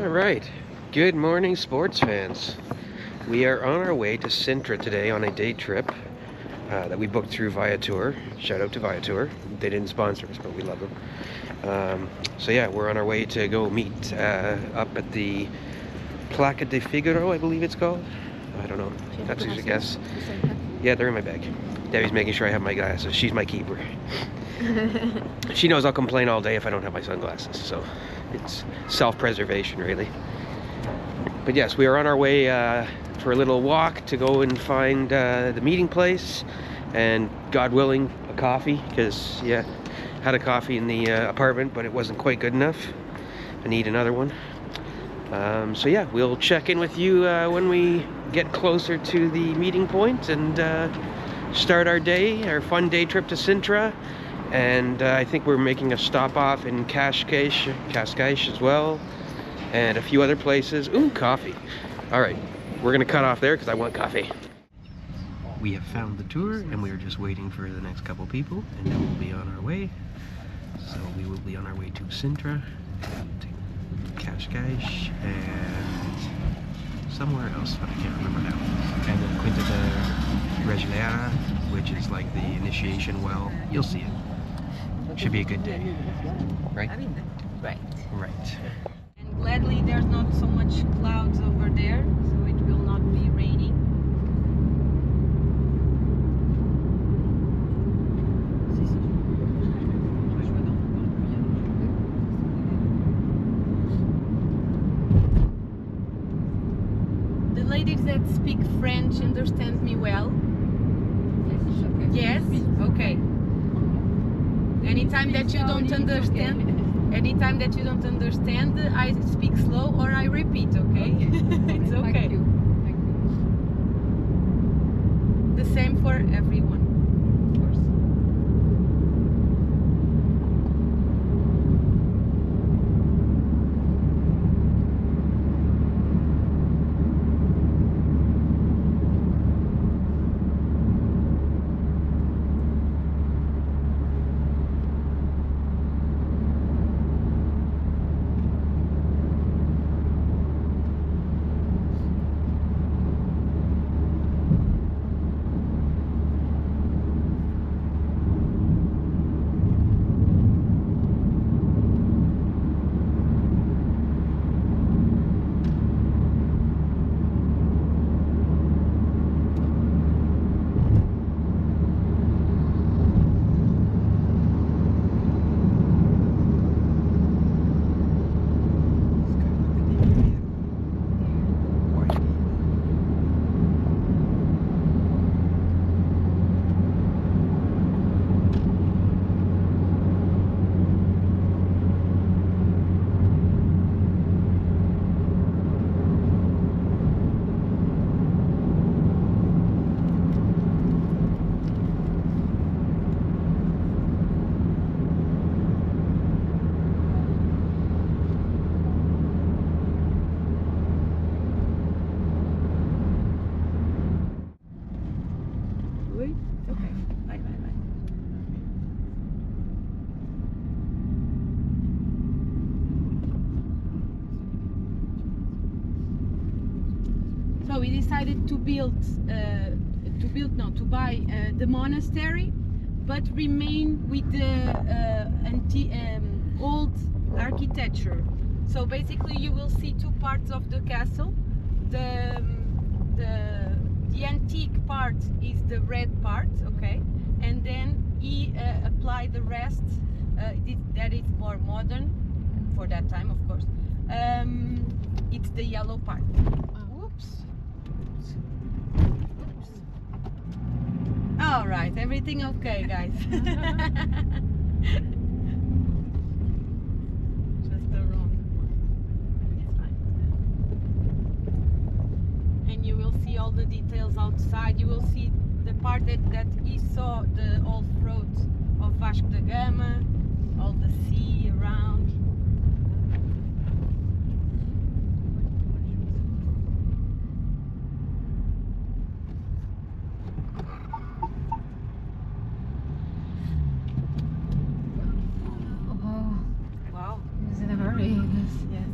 All right, good morning, sports fans. We are on our way to Sintra today on a day trip that we booked through Viator. Shout out to Viator. They didn't sponsor us, but we love them. So yeah, we're on our way to go meet up at the Placa de Figaro, I believe it's called. I don't know. That's a guess. Yeah, they're in my bag. Debbie's making sure I have my glasses. She's my keeper. She knows I'll complain all day if I don't have my sunglasses, so it's self-preservation, really. But yes, we are on our way for a little walk to go and find the meeting place, and God willing, a coffee, because yeah, had a coffee in the apartment, but it wasn't quite good enough. I need another one. So yeah, we'll check in with you when we get closer to the meeting point and start our day, our fun day trip to Sintra. And I think we're making a stop off in Cascais as well, and a few other places. Ooh, coffee. All right, we're gonna cut off there because I want coffee. We have found the tour and we are just waiting for the next couple people, and then we'll be on our way. So we will be on our way to Sintra and Cascais and somewhere else, but I can't remember now. And then Quinta de Regaleira, which is like the initiation well. You'll see it. Should be a good day, right? Right. Right. And gladly there's not so much clouds over there, so it will not be raining. The ladies that speak French understand me well? Yes? Okay. Anytime that you don't understand, I speak slow or I repeat, okay? It's okay. The same for everyone, of course. So we decided to buy the monastery, but remain with the old architecture. So basically, you will see two parts of the castle. The antique part is the red part, okay, and then he applied the rest that is more modern for that time, of course. It's the yellow part. Whoops. All right, everything okay, guys? Just the wrong one. It's fine. And you will see all the details outside. You will see the part that he saw the old road of Vasco da Gama, all the sea around. Wow. He's in a hurry. Yes.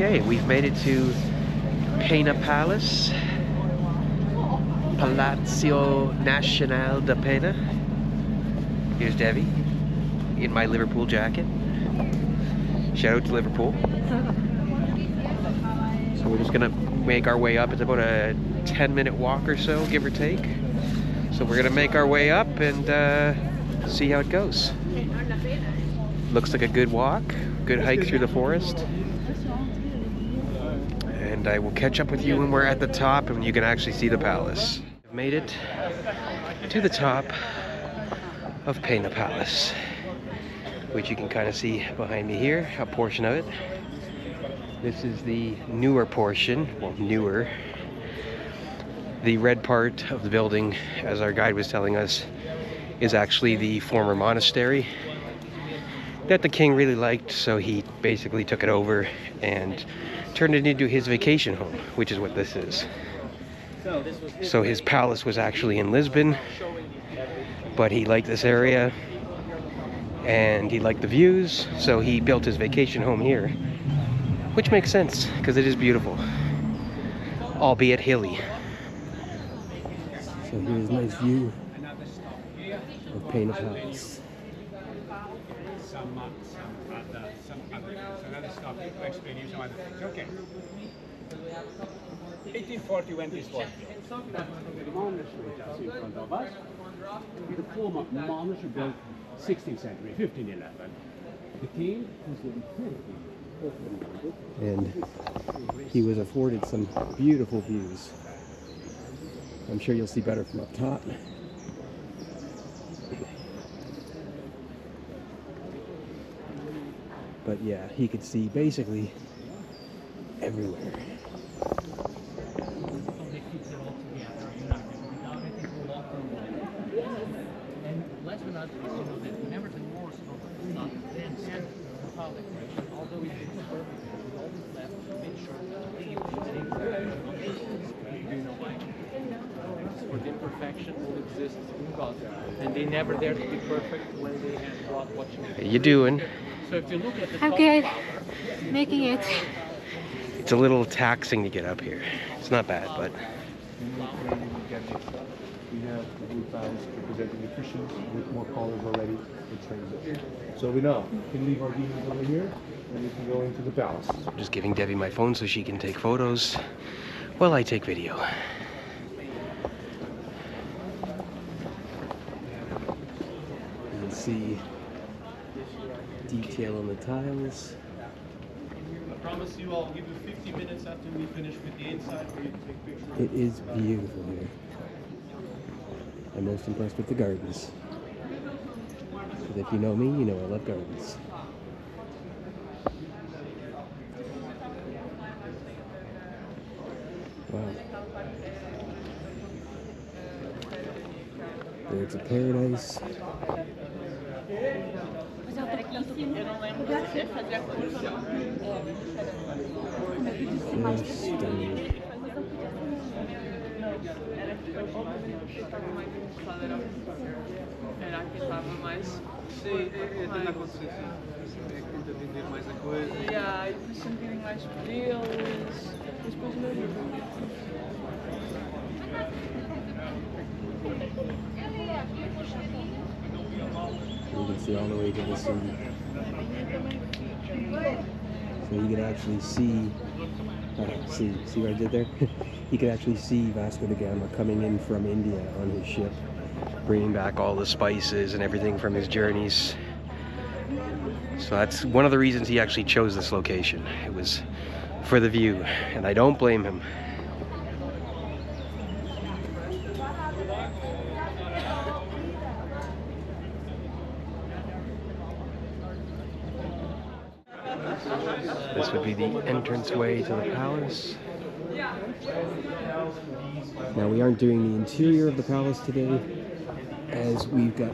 Okay, we've made it to Pena Palace, Palazzo Nacional de Pena. Here's Debbie in my Liverpool jacket. Shout out to Liverpool. So we're just gonna make our way up. It's about a 10-minute walk or so, give or take. So we're gonna make our way up and see how it goes. Looks like a good walk, good hike through the forest. And I will catch up with you when we're at the top and you can actually see the palace. I've made it to the top of Pena Palace, which you can kind of see behind me here, a portion of it. This is the newer portion, well, newer. The red part of the building, as our guide was telling us, is actually the former monastery that the king really liked, so he basically took it over and turned it into his vacation home, which is what this is. So his palace was actually in Lisbon, but he liked this area and he liked the views, so he built his vacation home here, which makes sense because it is beautiful, albeit hilly. So here's a nice view of Pena Palace. 1840 when this was built. The monastery that's in front of us. The former monastery built 16th century, 1511. The king was And he was afforded some beautiful views. I'm sure you'll see better from up top. But yeah, he could see basically everywhere. Imperfection will exist in God, and they never dare to be perfect when they have God watching. How you doing? So if you look at the I'm good. Making it. It's a little taxing to get up here. It's not bad, but We have the blue fowls representing the Christians with more colors already. So we now can leave our demons over here and we can go into the palace. I'm just giving Debbie my phone so she can take photos while I take video. You can see detail on the tiles. I promise you I'll give you 50 minutes after we finish with the inside for you to take pictures. It is beautiful here. I'm most impressed with the gardens. Because if you know me, you know I love gardens. Wow. Birds of paradise. Just stunning. Era que estava mais. Sim, tenta acontecer, sim. Tenta vender mais a coisa. E aí, puxa um bocadinho mais por eles. Depois não You can see all the way to the sea. So you can actually see what I did there? You can actually see Vasco da Gama coming in from India on his ship, bringing back all the spices and everything from his journeys. So that's one of the reasons he actually chose this location. It was for the view, and I don't blame him. This would be the entranceway to the palace. Now we aren't doing the interior of the palace today, as we've got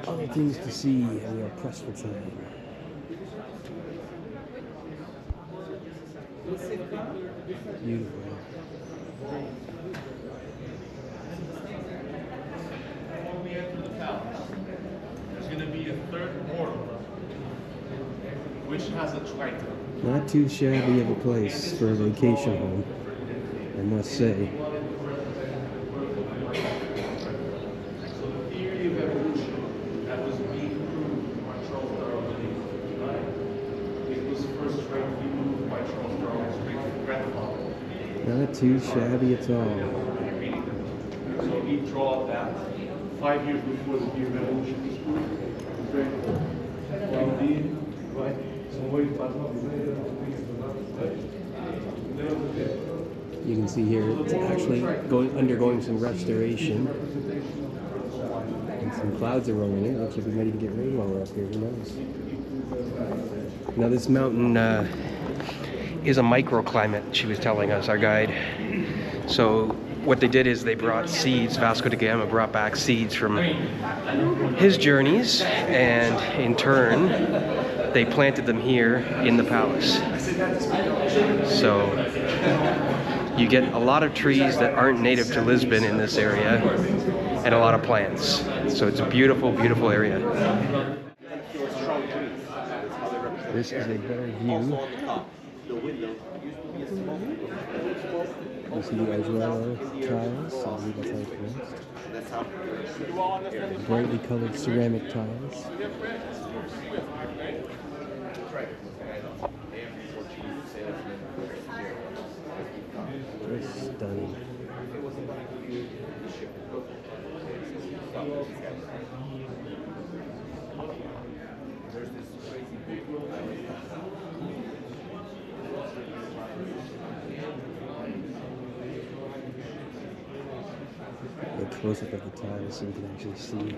other things to see and we are pressed for time. Beautiful. When we enter the palace, there's going to be a third portal, which has a triton. Not too shabby of a place for a vacation home, I must say. So the theory of evolution that was being proved by Charles Darwin, right? It was first reviewed by Charles Darwin's great-grandfather. Not too shabby at all. So he draw that 5 years before the theory of evolution was proved. Right? You can see here it's actually undergoing some restoration. And some clouds are rolling in. Looks like we might even get rain while we're up here. Who knows? Now this mountain is a microclimate, she was telling us, our guide. So what they did is they brought seeds. Vasco da Gama brought back seeds from his journeys, and in turn they planted them here in the palace. So you get a lot of trees that aren't native to Lisbon in this area, and a lot of plants. So it's a beautiful, beautiful area. This is a better view. You see the Azuelo tiles, I believe that's how it's pronounced. Brightly colored ceramic tiles. Just stunning. A close-up of the tiles so you can actually see.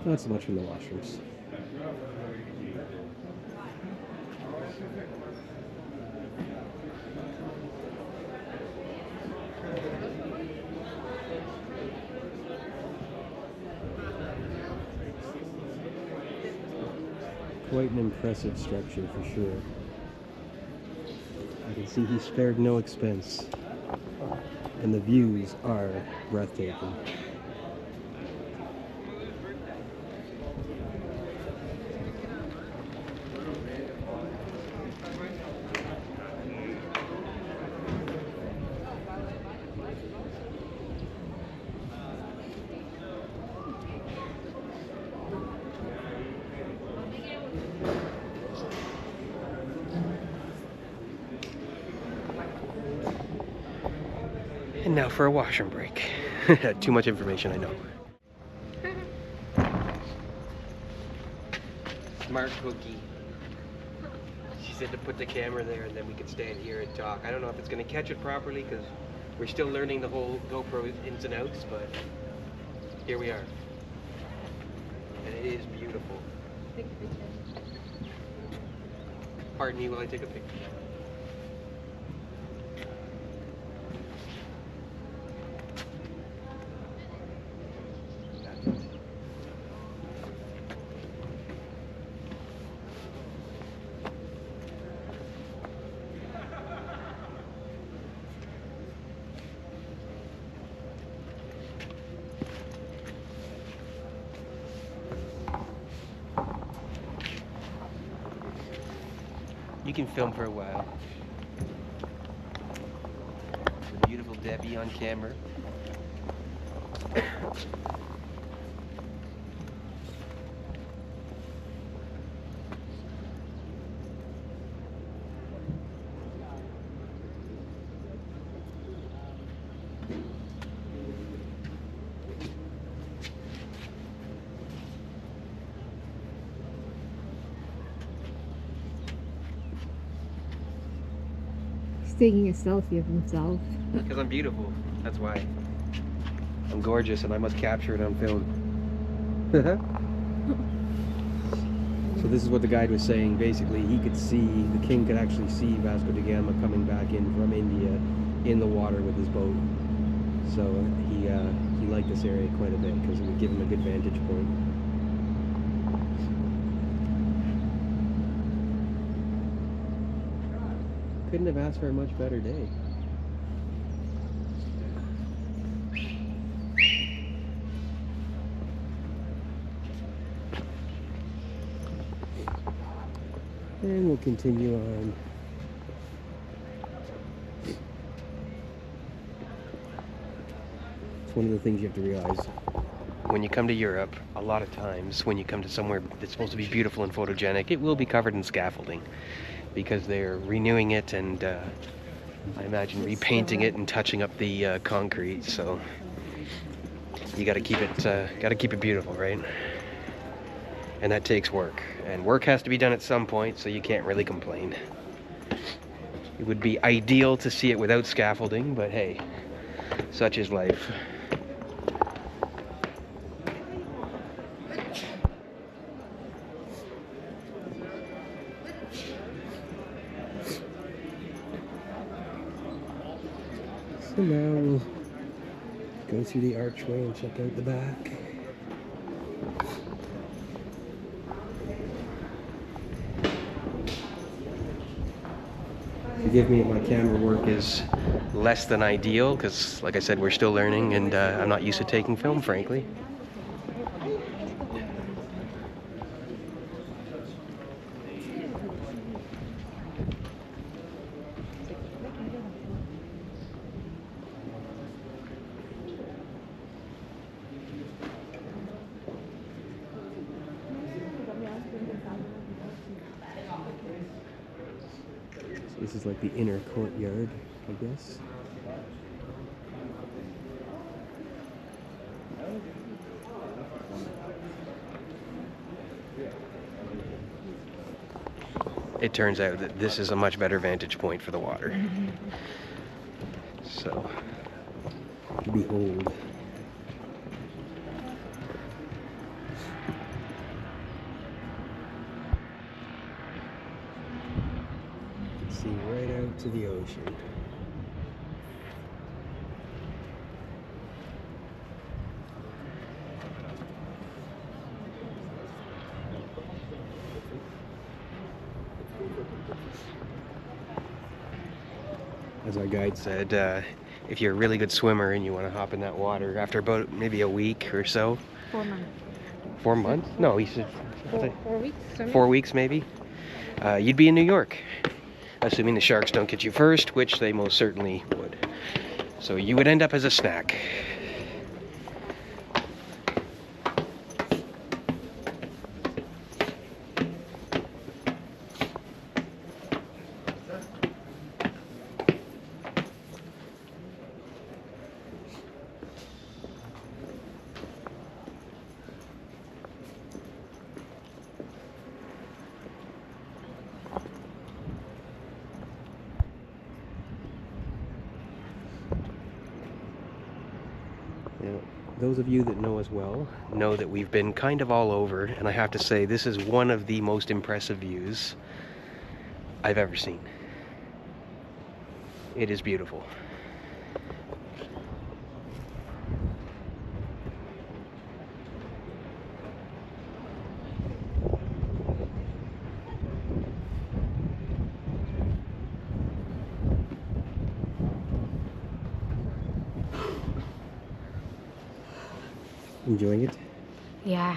Not so much from the washrooms. Quite an impressive structure for sure. You can see he spared no expense, and the views are breathtaking. And now for a washroom break. Too much information, I know. Smart cookie. She said to put the camera there and then we could stand here and talk. I don't know if it's going to catch it properly because we're still learning the whole GoPro ins and outs, but here we are. And it is beautiful. Take a picture. Pardon me while I take a picture. You can film for a while. The beautiful Debbie on camera. Taking a selfie of himself. Because I'm beautiful. That's why. I'm gorgeous and I must capture it on film. So this is what the guide was saying. Basically, he could see, the king could actually see Vasco da Gama coming back in from India in the water with his boat. So he liked this area quite a bit because it would give him a good vantage point. Couldn't have asked for a much better day. And we'll continue on. It's one of the things you have to realize. When you come to Europe, a lot of times when you come to somewhere that's supposed to be beautiful and photogenic, it will be covered in scaffolding because they're renewing it and I imagine repainting it and touching up the concrete. So you got to keep it beautiful, right? And that takes work, and work has to be done at some point, so you can't really complain. It would be ideal to see it without scaffolding, but hey, such is life. So now we'll go through the archway and check out the back. Forgive me if my camera work is less than ideal, because like I said, we're still learning and I'm not used to taking film, frankly. This is like the inner courtyard, I guess. It turns out that this is a much better vantage point for the water. So, behold. See right out to the ocean. As our guide said, if you're a really good swimmer and you want to hop in that water after about maybe a week or so. 4 months. 4 months? No, he said 4 weeks. 4 weeks maybe. You'd be in New York. Assuming the sharks don't get you first, which they most certainly would. So you would end up as a snack. Now, those of you that know us well know that we've been kind of all over, and I have to say this is one of the most impressive views I've ever seen. It is beautiful. Enjoying it? Yeah,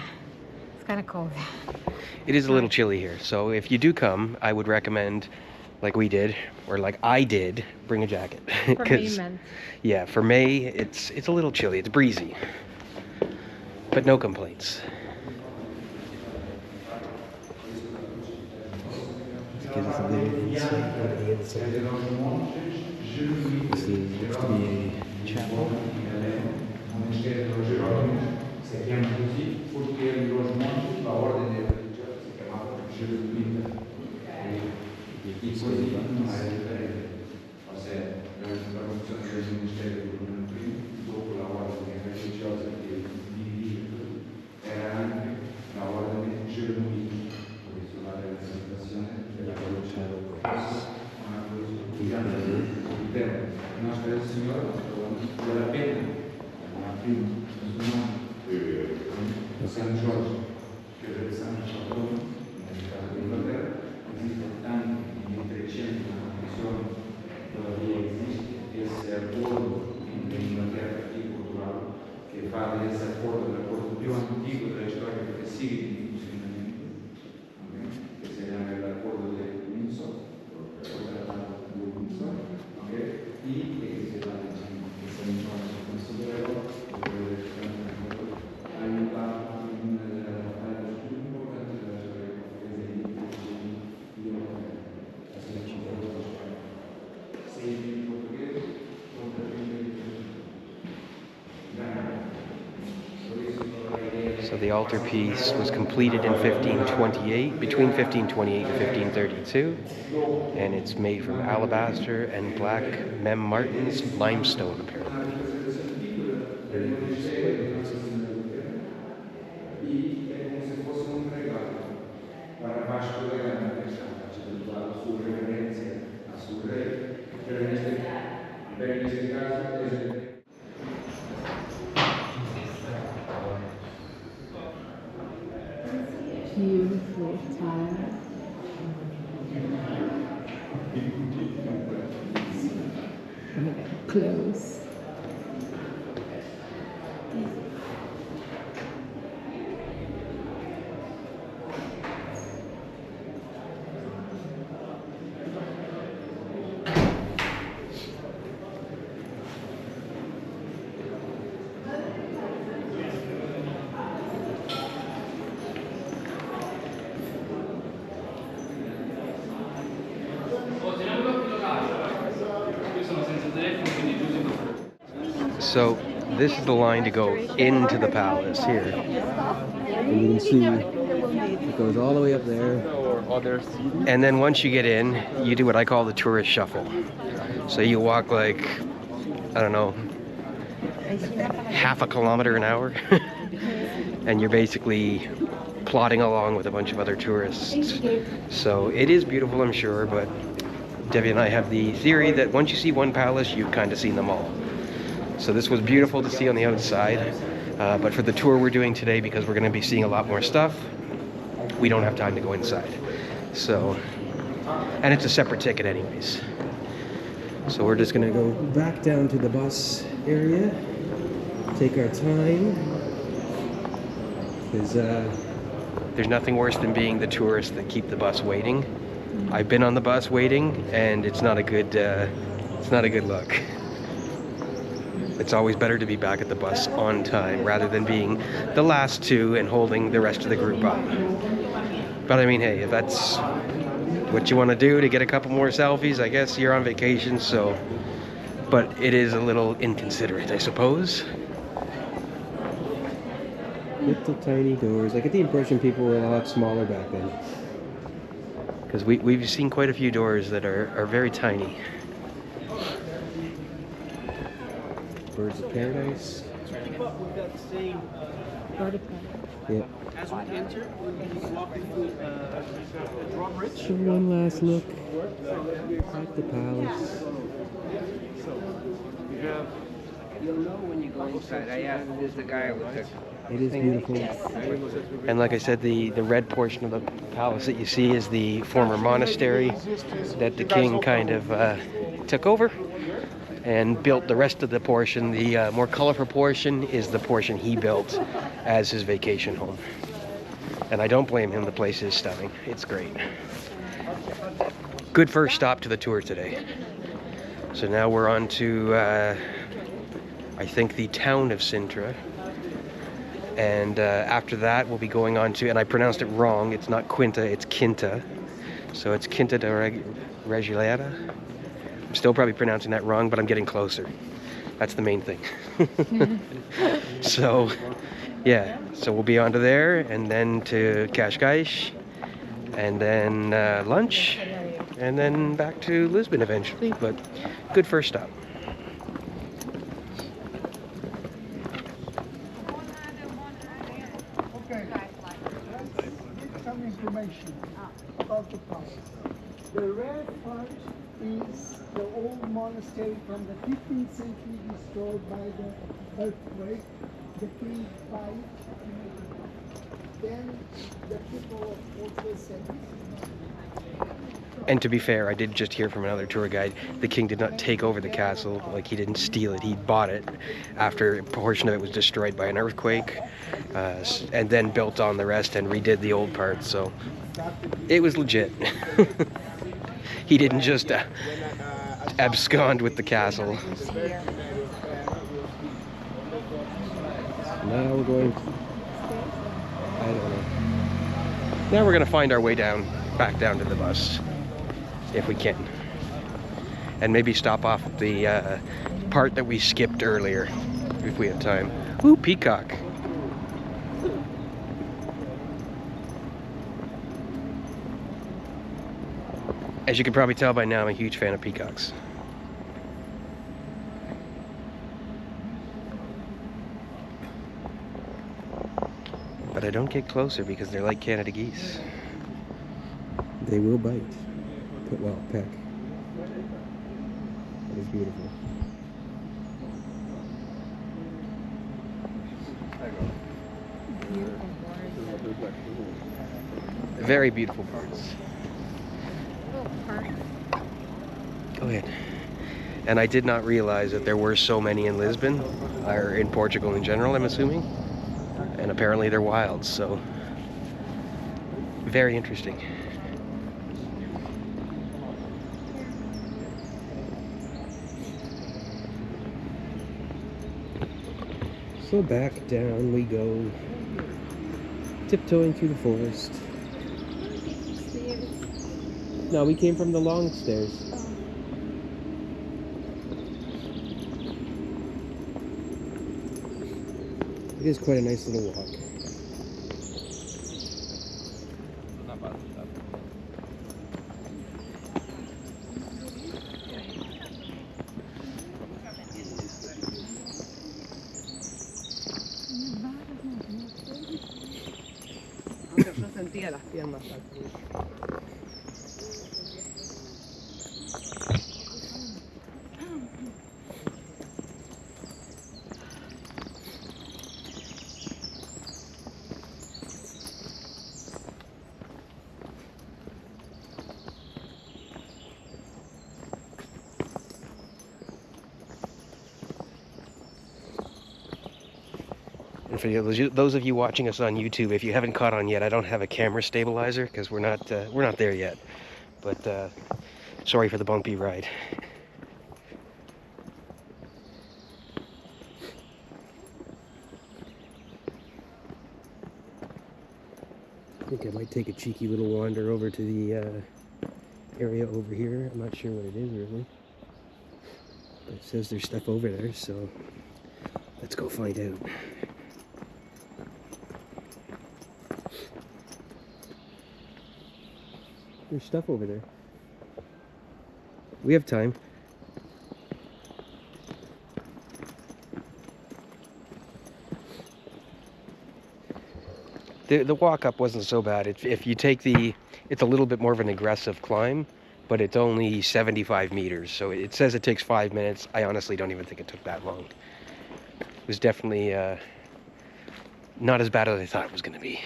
it's kind of cold. It is a little chilly here, so if you do come, I would recommend, like we did, or like I did, bring a jacket. For May month. Yeah, for May, it's a little chilly. It's breezy, but no complaints. This gives us a little insight into the inside. This looks to be a chapel. Si chiama così perché los monti, la ordine religiosa si chiamava Quinta. E così non è differente. Ossia, la funzione del ministero di Bruno I, dopo la ordine religiosa che divide, era anche la ordine geronomita. Per questo la rappresentazione della croce una croce gigante interna. Nostra Signora della Pena, la prima. San Giorgio, che è il San Giorgio, nel caso d'Inghilterra, esiste tanti, di 300 nazioni todavía esiste, esse acordo entre Inglaterra e Portugal, che fa di esse l'accordo più antico della storia, perché sigue in funzionamento, che si chiama l'accordo di So the altarpiece was completed in 1528, between 1528 and 1532, and it's made from alabaster and black Mem Martin's limestone, apparently. Beautiful tile. Let me get close. So this is the line to go into the palace here. And you can see it goes all the way up there. And then once you get in, you do what I call the tourist shuffle. So you walk like, I don't know, half a kilometer an hour. And you're basically plodding along with a bunch of other tourists. So it is beautiful, I'm sure, but Debbie and I have the theory that once you see one palace, you've kind of seen them all. So this was beautiful to see on the outside, but for the tour we're doing today, because we're going to be seeing a lot more stuff, we don't have time to go inside. So, and it's a separate ticket anyways. So we're just going to go back down to the bus area, take our time, because there's nothing worse than being the tourists that keep the bus waiting. I've been on the bus waiting, and it's not a good look. It's always better to be back at the bus on time rather than being the last two and holding the rest of the group up. But I mean, hey, if that's what you want to do to get a couple more selfies, I guess you're on vacation, so. But it is a little inconsiderate, I suppose. Little tiny doors. I get the impression people were a lot smaller back then. Because we've seen quite a few doors that are very tiny. Birds of Paradise. Yep. As we enter, we walk through the drawbridge. So one last look at the palace. You'll know when you go inside. I asked this the guy with the... It is beautiful. And like I said, the red portion of the palace that you see is the former monastery that the king kind of took over and built the rest of the portion. The more colorful portion is the portion he built as his vacation home. And I don't blame him, the place is stunning. It's great. Good first stop to the tour today. So now we're on to, I think, the town of Sintra. And after that, we'll be going on to, and I pronounced it wrong, it's not Quinta, it's Quinta. So it's Quinta de Regaleira. I'm still probably pronouncing that wrong, but I'm getting closer. That's the main thing. So, yeah, so we'll be on to there, and then to Cascais, and then lunch, and then back to Lisbon eventually, but good first stop. Some information about the palace. The red part is the old monastery from the 15th century, destroyed by the earthquake. The king died. Then the people of Portugal said, and to be fair, I did just hear from another tour guide, the king did not take over the castle, like he didn't steal it, he bought it after a portion of it was destroyed by an earthquake, and then built on the rest and redid the old part, so it was legit. He didn't just abscond with the castle. Now we're going, I don't know. Now we're going to find our way down, back down to the bus, if we can. And maybe stop off at the part that we skipped earlier, if we have time. Ooh, peacock. As you can probably tell by now, I'm a huge fan of peacocks. But I don't get closer because they're like Canada geese. They will bite. Well, peck. That is beautiful. Very beautiful birds. Go ahead. And I did not realize that there were so many in Lisbon, or in Portugal in general, I'm assuming. And apparently they're wild, so very interesting. So back down we go, tiptoeing through the forest. No, we came from the long stairs. It is quite a nice little walk. Yo sentía las piernas aquí. And for those of you watching us on YouTube, if you haven't caught on yet, I don't have a camera stabilizer because we're not there yet. But sorry for the bumpy ride. I think I might take a cheeky little wander over to the area over here. I'm not sure what it is really, but it says there's stuff over there, so let's go find out. There's stuff over there. We have time. The walk up wasn't so bad. If you take it's a little bit more of an aggressive climb, but it's only 75 meters. So it says it takes 5 minutes. I honestly don't even think it took that long. It was definitely not as bad as I thought it was going to be.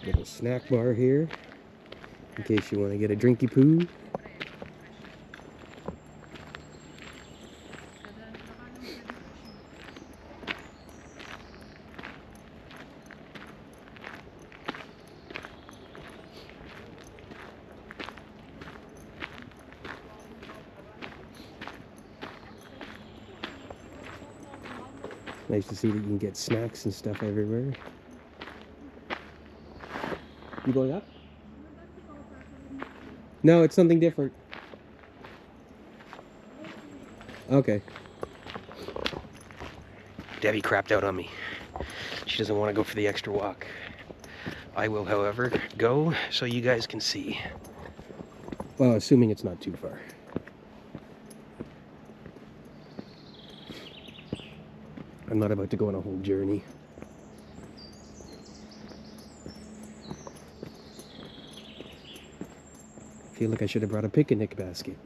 Little snack bar here, in case you want to get a drinky poo. Nice to see that you can get snacks and stuff everywhere. You going up? No, it's something different. Okay. Debbie crapped out on me. She doesn't want to go for the extra walk. I will, however, go so you guys can see. Well, assuming it's not too far. I'm not about to go on a whole journey. I feel like I should have brought a picnic basket.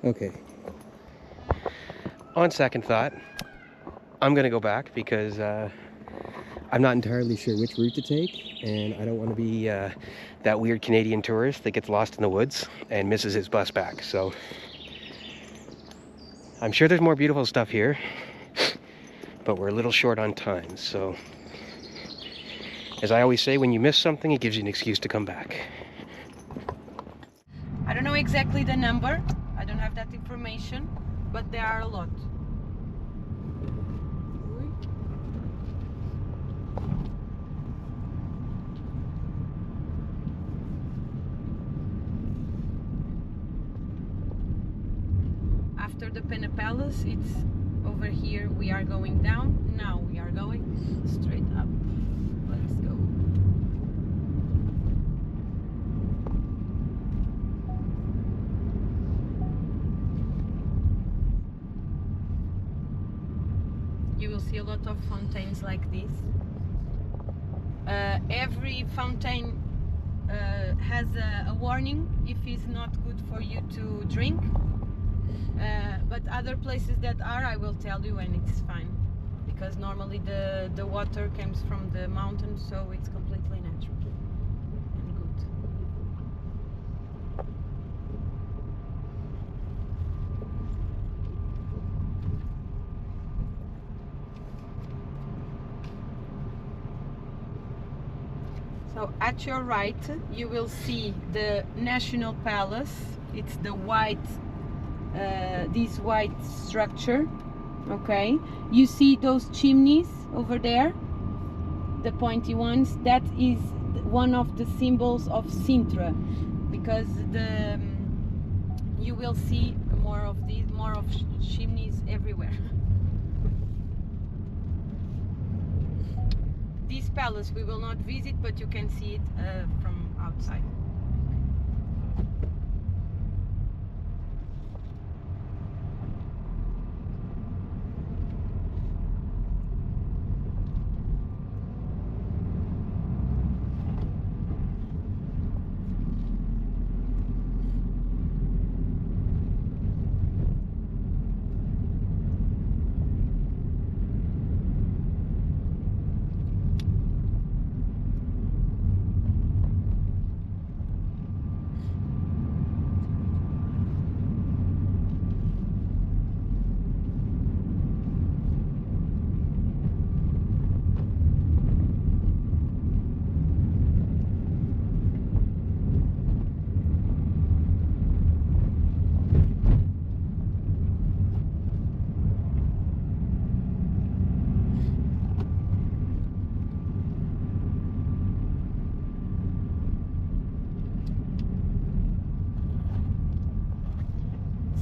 Okay. On second thought, I'm gonna go back because I'm not entirely sure which route to take, and I don't want to be that weird Canadian tourist that gets lost in the woods and misses his bus back. So I'm sure there's more beautiful stuff here, but we're a little short on time. So as I always say, when you miss something, it gives you an excuse to come back. I don't know exactly the number. I don't have that information, but there are a lot. After the Pena Palace, it's over here. We are going down. Now we are going straight up. Let's go. You will see a lot of fountains like this. Every fountain has a warning if it's not good for you to drink. But other places that are, I will tell you, and it's fine, because normally the water comes from the mountain, so it's completely natural and good. So at your right you will see the National Palace. It's the white this white structure. Okay, you see those chimneys over there, the pointy ones? That is one of the symbols of Sintra, because you will see more of chimneys everywhere. This palace we will not visit, but you can see it from outside.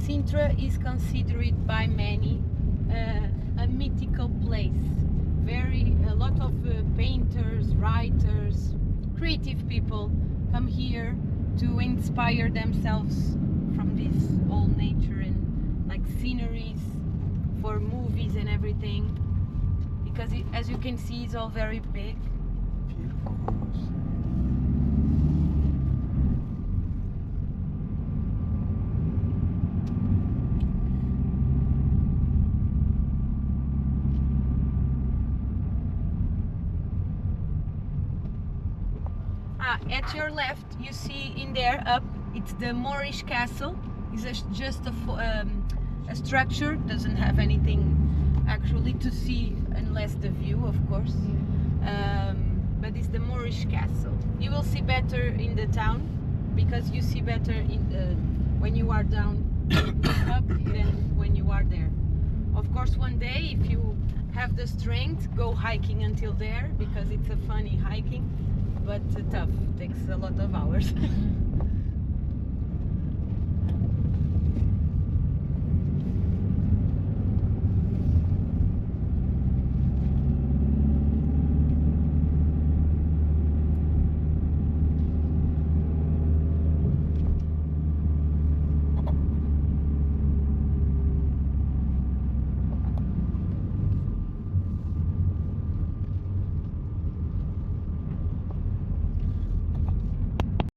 Sintra is considered by many a mythical place. A lot of painters, writers, creative people come here to inspire themselves from this old nature and like sceneries for movies and everything, because as you can see, it's all very big. Beautiful homes. At your left, you see in there up, it's the Moorish castle. It's just a structure, doesn't have anything actually to see unless the view, of course. But it's the Moorish castle. You will see better in the town, because you see better when you are down up than when you are there. Of course, one day, if you have the strength, go hiking until there, because it's a funny hiking. But tough, takes a lot of hours.